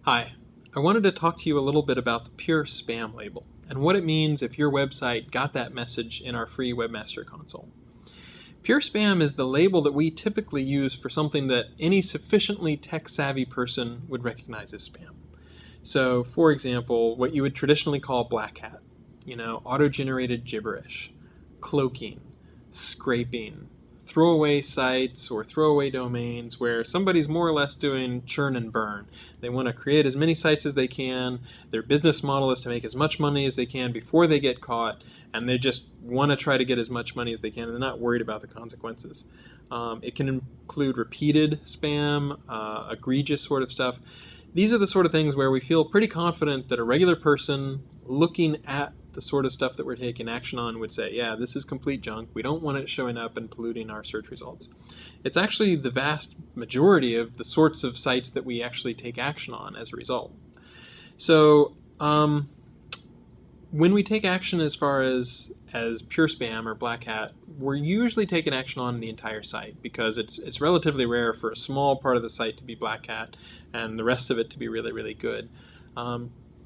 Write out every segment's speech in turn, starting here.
Hi, I wanted to talk to you a little bit about the pure spam label and what it means if your website got that message in our free Webmaster Console. Pure spam is the label that we typically use for something that any sufficiently tech-savvy person would recognize as spam. So, for example, what you would traditionally call black hat, auto-generated gibberish, cloaking, scraping, throwaway sites or throwaway domains where somebody's more or less doing churn and burn. They want to create as many sites as they can. Their business model is to make as much money as they can before they get caught, and they just want to try to get as much money as they can, and they're not worried about the consequences. It can include repeated spam, egregious sort of stuff. These are the sort of things where we feel pretty confident that a regular person looking at the sort of stuff that we're taking action on would say, yeah, this is complete junk. We don't want it showing up and polluting our search results. It's actually the vast majority of the sorts of sites that we actually take action on as a result. So when we take action as far as pure spam or black hat, we're usually taking action on the entire site because it's relatively rare for a small part of the site to be black hat and the rest of it to be really, really good.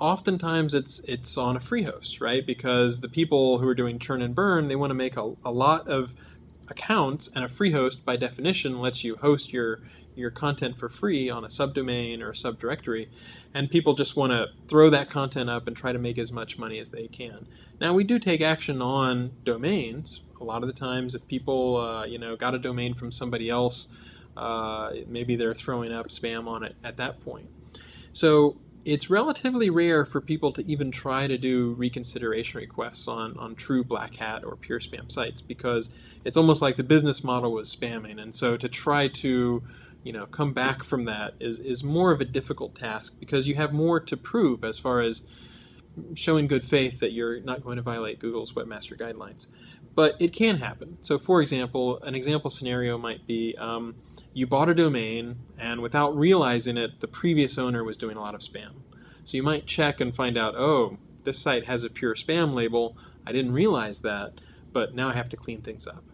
Oftentimes it's on a free host, right? Because the people who are doing churn and burn, they want to make a lot of accounts, and a free host by definition lets you host your content for free on a subdomain or a subdirectory, and people just want to throw that content up and try to make as much money as they can. Now, we do take action on domains. A lot of the times if people got a domain from somebody else, maybe they're throwing up spam on it at that point. So it's relatively rare for people to even try to do reconsideration requests on true black hat or pure spam sites because it's almost like the business model was spamming, and so to try to come back from that is more of a difficult task because you have more to prove as far as showing good faith that you're not going to violate Google's Webmaster Guidelines. But it can happen. So for example, an example scenario might be you bought a domain, and without realizing it, the previous owner was doing a lot of spam. So you might check and find out, oh, this site has a pure spam label. I didn't realize that, but now I have to clean things up.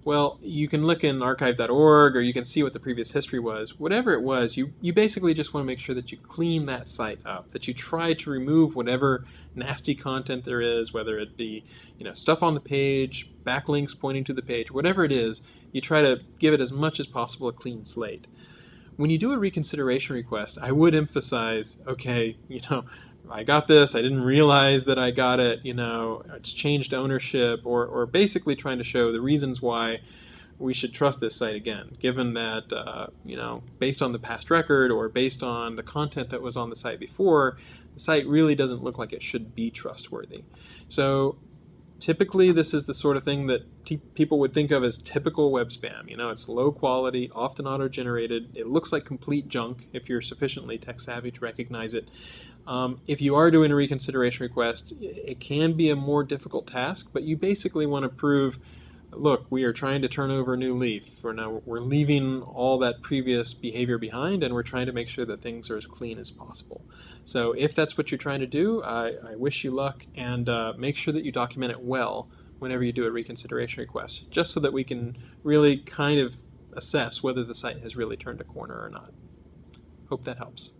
Well, you can look in archive.org, or you can see what the previous history was. Whatever it was, you basically just want to make sure that you clean that site up, that you try to remove whatever nasty content there is, whether it be stuff on the page, backlinks pointing to the page, whatever it is, you try to give it as much as possible a clean slate. When you do a reconsideration request, I would emphasize, okay, I got this, I didn't realize that I got it, it's changed ownership, or basically trying to show the reasons why we should trust this site again, given that, based on the past record or based on the content that was on the site before, the site really doesn't look like it should be trustworthy. So typically this is the sort of thing that people would think of as typical web spam. It's low quality, often auto-generated. It looks like complete junk if you're sufficiently tech-savvy to recognize it. If you are doing a reconsideration request, it can be a more difficult task, but you basically want to prove, look, we are trying to turn over a new leaf. We're leaving all that previous behavior behind, and we're trying to make sure that things are as clean as possible. So if that's what you're trying to do, I wish you luck, and make sure that you document it well whenever you do a reconsideration request, just so that we can really kind of assess whether the site has really turned a corner or not. Hope that helps.